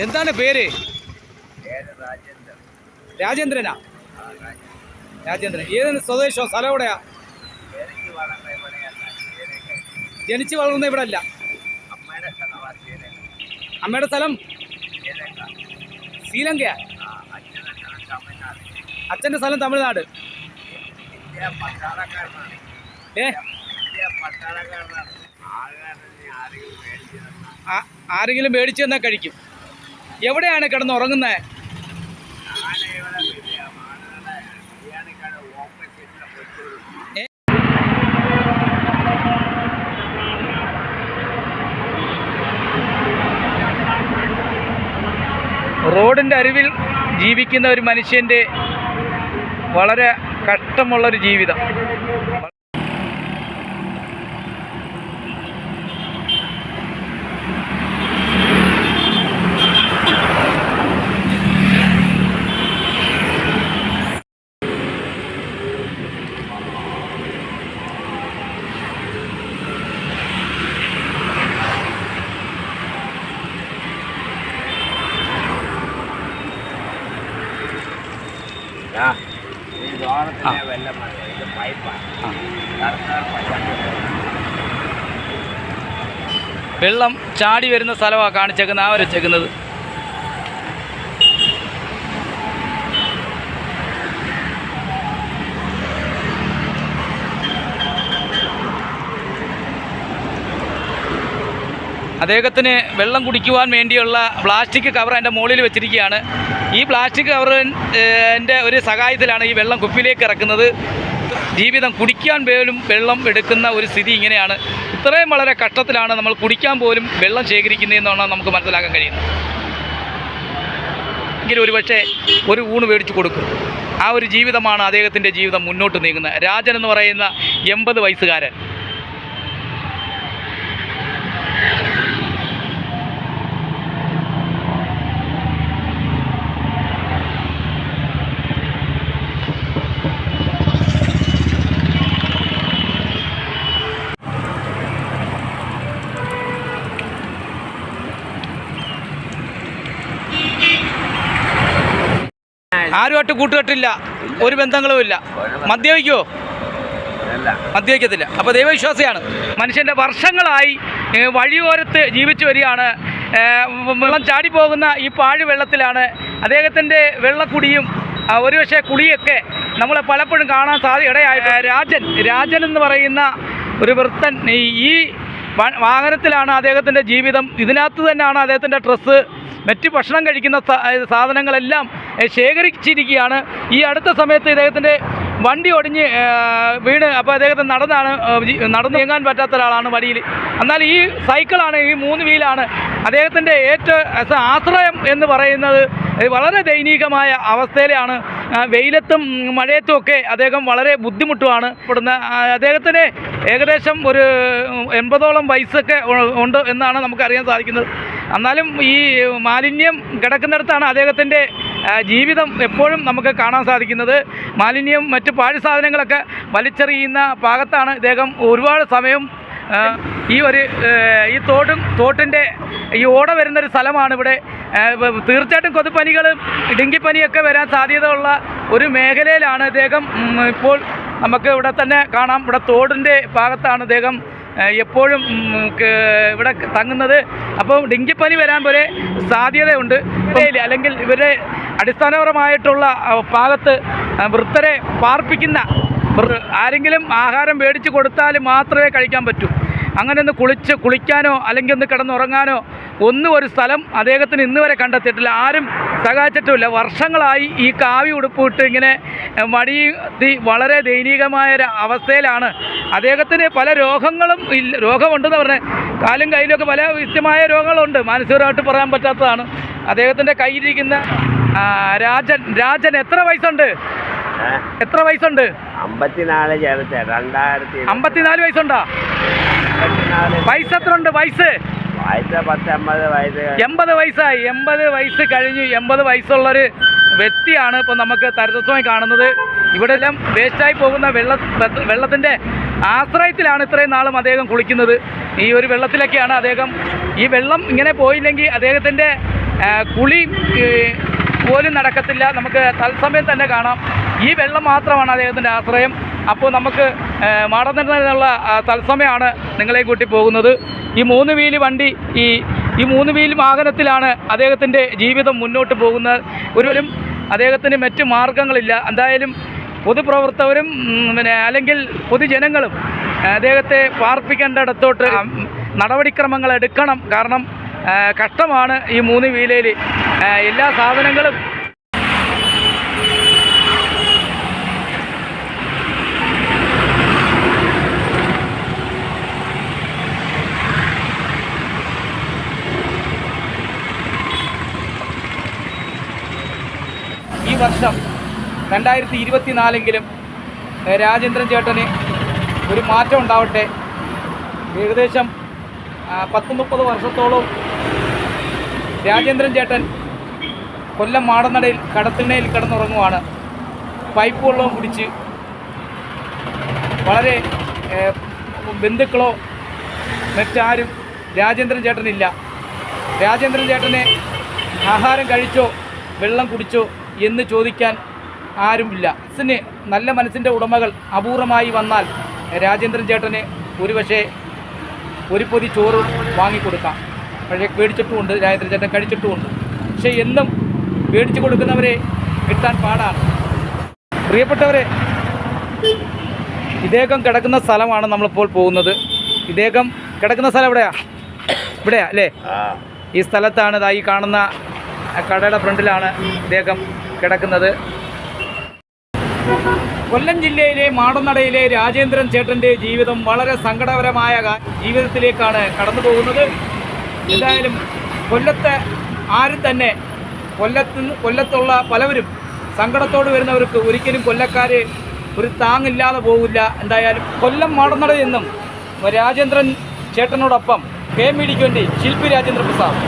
എന്താണ് പേര്? രാജേന്ദ്രനാ? രാജേന്ദ്രൻ. ഏത് സ്വദേശോ? സ്ഥലം എവിടെയാ? ജനിച്ചു വളർന്ന ഇവിടെ അല്ല. അമ്മയുടെ സ്ഥലം ശ്രീലങ്കയാ? അച്ഛൻ്റെ സ്ഥലം തമിഴ്നാട്. ആരെങ്കിലും മേടിച്ചു തന്നാൽ കഴിക്കും. എവിടെയാണ് കിടന്ന് ഉറങ്ങുന്നത്? റോഡിൻ്റെ അരികിൽ ജീവിക്കുന്ന ഒരു മനുഷ്യൻ്റെ വളരെ കഷ്ടമുള്ളൊരു ജീവിതം. വെള്ളം ചാടി വരുന്ന സ്ഥലമാണ് കാണിച്ചേക്കുന്നത്. ആ വരച്ചേക്കുന്നത് അദ്ദേഹത്തിന് വെള്ളം കുടിക്കുവാൻ വേണ്ടിയുള്ള പ്ലാസ്റ്റിക് കവർ അതിൻ്റെ മുകളിൽ വെച്ചിരിക്കുകയാണ്. ഈ പ്ലാസ്റ്റിക് കവറിൻ്റെ ഒരു സഹായത്തിലാണ് ഈ വെള്ളം കുപ്പിയിലേക്ക് ഇറക്കുന്നത്. ജീവിതം കുടിക്കാൻ പോലും വെള്ളം എടുക്കുന്ന ഒരു സ്ഥിതി ഇങ്ങനെയാണ്. ഇത്രയും വളരെ കഷ്ടത്തിലാണ് നമ്മൾ കുടിക്കാൻ പോലും വെള്ളം ശേഖരിക്കുന്നതെന്നാണ് നമുക്ക് മനസ്സിലാക്കാൻ കഴിയുന്നത്. എങ്കിലും ഒരുപക്ഷെ ഒരു ഊണ് മേടിച്ച് കൊടുക്കും. ആ ഒരു ജീവിതമാണ് അദ്ദേഹത്തിൻ്റെ ജീവിതം മുന്നോട്ട് നീങ്ങുന്നത്. രാജൻ എന്ന് പറയുന്ന 80 വയസ്സുകാരൻ. ആരുമായിട്ട് കൂട്ടുകെട്ടില്ല, ഒരു ബന്ധങ്ങളുമില്ല. മദ്യപിക്കുമോ? മദ്യപിക്കത്തില്ല. അപ്പോൾ ദൈവവിശ്വാസിയാണ്. മനുഷ്യൻ്റെ വർഷങ്ങളായി വഴിയോരത്ത് ജീവിച്ചു വരികയാണ്. വെള്ളം ചാടിപ്പോകുന്ന ഈ പാഴ് വെള്ളത്തിലാണ് അദ്ദേഹത്തിൻ്റെ വെള്ളക്കുടിയും ഒരുപക്ഷെ കുളിയൊക്കെ നമ്മൾ പലപ്പോഴും കാണാൻ ഇടയായിട്ട്. രാജൻ എന്ന് പറയുന്ന ഒരു വൃത്തൻ ഈ വാഹനത്തിലാണ് അദ്ദേഹത്തിൻ്റെ ജീവിതം. ഇതിനകത്ത് തന്നെയാണ് അദ്ദേഹത്തിൻ്റെ ഡ്രസ്സ്, മറ്റ് ഭക്ഷണം കഴിക്കുന്ന സാധനങ്ങളെല്ലാം ശേഖരിച്ചിരിക്കുകയാണ്. ഈ അടുത്ത സമയത്ത് ഇദ്ദേഹത്തിൻ്റെ വണ്ടി ഒടിഞ്ഞ് വീണ്, അപ്പോൾ അദ്ദേഹത്തിന് നടന്നു നീങ്ങാൻ പറ്റാത്ത ഒരാളാണ് വഴിയിൽ. എന്നാൽ ഈ സൈക്കിളാണ്, ഈ 3 വീലാണ് അദ്ദേഹത്തിൻ്റെ ഏറ്റവും ആശ്രയം എന്ന് പറയുന്നത്. വളരെ ദയനീയമായ അവസ്ഥയിലാണ്. വെയിലത്തും മഴയത്തും ഒക്കെ അദ്ദേഹം വളരെ ബുദ്ധിമുട്ടുമാണ് പെടുന്ന. അദ്ദേഹത്തിന് ഏകദേശം ഒരു 80ഓളം വയസ്സൊക്കെ ഉണ്ട് എന്നാണ് നമുക്കറിയാൻ സാധിക്കുന്നത്. എന്നാലും ഈ മാലിന്യം കിടക്കുന്നിടത്താണ് അദ്ദേഹത്തിൻ്റെ ജീവിതം എപ്പോഴും നമുക്ക് കാണാൻ സാധിക്കുന്നത്. മാലിന്യം മറ്റ് പാഴ് സാധനങ്ങളൊക്കെ വലിച്ചെറിയുന്ന ഭാഗത്താണ് ഇദ്ദേഹം ഒരുപാട് സമയം. ഈ തോട്ടിൻ്റെ ഈ ഓട വരുന്നൊരു സ്ഥലമാണ് ഇവിടെ. തീർച്ചയായിട്ടും കൊതുപ്പനികളും ഡെങ്കിപ്പനിയൊക്കെ വരാൻ സാധ്യതയുള്ള ഒരു മേഖലയിലാണ് ഇദ്ദേഹം ഇപ്പോൾ നമുക്ക് ഇവിടെ തന്നെ കാണാം. ഇവിടെ തോടിൻ്റെ ഭാഗത്താണ് ഇദ്ദേഹം എപ്പോഴും ഇവിടെ തങ്ങുന്നത്. അപ്പോൾ ഡെങ്കിപ്പനി വരാൻ വരെ സാധ്യതയുണ്ട്. അല്ലെങ്കിൽ ഇവരുടെ അടിസ്ഥാനപരമായിട്ടുള്ള ഭാഗത്ത് വൃദ്ധരെ പാർപ്പിക്കുന്ന ആരെങ്കിലും ആഹാരം മേടിച്ച് കൊടുത്താൽ മാത്രമേ കഴിക്കാൻ പറ്റൂ. അങ്ങനെ ഒന്ന് കുളിക്കാനോ അല്ലെങ്കിൽ ഒന്ന് കിടന്നുറങ്ങാനോ ഒന്നും ഒരു സ്ഥലം അദ്ദേഹത്തിന് ഇന്ന് വരെ കണ്ടെത്തിയിട്ടില്ല. ആരും സഹായിച്ചിട്ടുമില്ല. വർഷങ്ങളായി ഈ കാവി ഉടുപ്പിട്ട് ഇങ്ങനെ വളരെ ദയനീയമായൊരു അവസ്ഥയിലാണ്. അദ്ദേഹത്തിന് പല രോഗമുണ്ടെന്ന് പറഞ്ഞാൽ കാലും കയ്യിലൊക്കെ പല വിശദമായ രോഗങ്ങളുണ്ട്. മാനസികമായിട്ട് പറയാൻ പറ്റാത്തതാണ്. അദ്ദേഹത്തിൻ്റെ കയ്യിലിരിക്കുന്ന രാജൻ എത്ര വയസ്സുണ്ട്? 54 വയസ്സുണ്ടോ? വയസ്സ് എത്ര ഉണ്ട്? വയസ്സ് 80 വയസ്സായി. 80 വയസ്സ് കഴിഞ്ഞു. 80 വയസ്സുള്ളൊരു വ്യക്തിയാണ് ഇപ്പോൾ നമുക്ക് തരതത്വമായി കാണുന്നത്. ഇവിടെ എല്ലാം വേസ്റ്റായി പോകുന്ന വെള്ളത്തിൻ്റെ ആശ്രയത്തിലാണ് ഇത്രയും നാളും അദ്ദേഹം കുളിക്കുന്നത്. ഈ ഒരു വെള്ളത്തിലൊക്കെയാണ് അദ്ദേഹം. ഈ വെള്ളം ഇങ്ങനെ പോയില്ലെങ്കിൽ അദ്ദേഹത്തിൻ്റെ കുളി പോലും നടക്കത്തില്ല. നമുക്ക് തത്സമയം തന്നെ കാണാം. ഈ വെള്ളം മാത്രമാണ് അദ്ദേഹത്തിൻ്റെ ആശ്രയം. അപ്പോൾ നമുക്ക് മാടന്നടയിലുള്ള തത്സമയമാണ് നിങ്ങളെ കൂട്ടി പോകുന്നത്. ഈ 3 വീല് വണ്ടി, ഈ 3 വീല് വാഹനത്തിലാണ് അദ്ദേഹത്തിൻ്റെ ജീവിതം മുന്നോട്ട് പോകുന്നത്. ഒരിക്കലും അദ്ദേഹത്തിന് മറ്റ് മാർഗങ്ങളില്ല. എന്തായാലും പൊതുപ്രവർത്തകരും അല്ലെങ്കിൽ പൊതുജനങ്ങളും അദ്ദേഹത്തെ പാർപ്പിക്കേണ്ടിടത്തോട്ട് നടപടിക്രമങ്ങൾ എടുക്കണം. കാരണം കഷ്ടമാണ് ഈ 3 വീലയിൽ എല്ലാ സാധനങ്ങളും. ഈ വർഷം 2024-എങ്കിലും രാജേന്ദ്രൻ ചേട്ടന് ഒരു മാറ്റം ഉണ്ടാവട്ടെ. ഏകദേശം 30 വർഷത്തോളം രാജേന്ദ്രൻ ചേട്ടൻ കൊല്ലം മാടന്നടയിൽ കടത്തിണ്ണയിൽ കിടന്നുറങ്ങുവാണ്. പൈപ്പ് വെള്ളവും കുടിച്ച് വളരെ ബന്ധുക്കളോ മറ്റാരും രാജേന്ദ്രൻ ചേട്ടനില്ല. രാജേന്ദ്രൻ ചേട്ടനെ ആഹാരം കഴിച്ചോ വെള്ളം കുടിച്ചോ എന്ന് ചോദിക്കാൻ ആരുമില്ല. നല്ല മനസ്സിൻ്റെ ഉടമകൾ അപൂർവമായി വന്നാൽ രാജേന്ദ്രൻ ചേട്ടന് ഒരുപക്ഷെ ഒരു പൊതി ചോറ് വാങ്ങിക്കൊടുക്കാം. പക്ഷേ മേടിച്ചിട്ടുമുണ്ട്, രാജേന്ദ്രൻ ചേട്ടൻ കഴിച്ചിട്ടുമുണ്ട്. പക്ഷേ എന്നും മേടിച്ചു കൊടുക്കുന്നവരെ കിട്ടാൻ പാടാണ്. പ്രിയപ്പെട്ടവരെ, ഇദ്ദേഹം കിടക്കുന്ന സ്ഥലമാണ് നമ്മളിപ്പോൾ പോകുന്നത്. ഇദ്ദേഹം കിടക്കുന്ന സ്ഥലം ഇവിടെയാ അല്ലേ? ഈ സ്ഥലത്താണ് ഈ കാണുന്ന കടയുടെ ഫ്രണ്ടിലാണ് ഇദ്ദേഹം കിടക്കുന്നത്. കൊല്ലം ജില്ലയിലെ മാടന്നടയിലെ രാജേന്ദ്രൻ ചേട്ടൻ്റെ ജീവിതം വളരെ സങ്കടകരമായ ജീവിതത്തിലേക്കാണ് കടന്നു പോകുന്നത്. എന്തായാലും കൊല്ലത്തെ ആരും തന്നെ കൊല്ലത്തുള്ള പലവരും സങ്കടത്തോട് വരുന്നവർക്ക് ഒരിക്കലും കൊല്ലക്കാർ ഒരു താങ്ങില്ലാതെ പോകില്ല. എന്തായാലും കൊല്ലം മാടന്നടയിൽ നിന്നും രാജേന്ദ്രൻ ചേട്ടനോടൊപ്പം KM മീഡിയയ്ക്ക് വേണ്ടി ശില്പി രാജേന്ദ്ര പ്രസാദ്.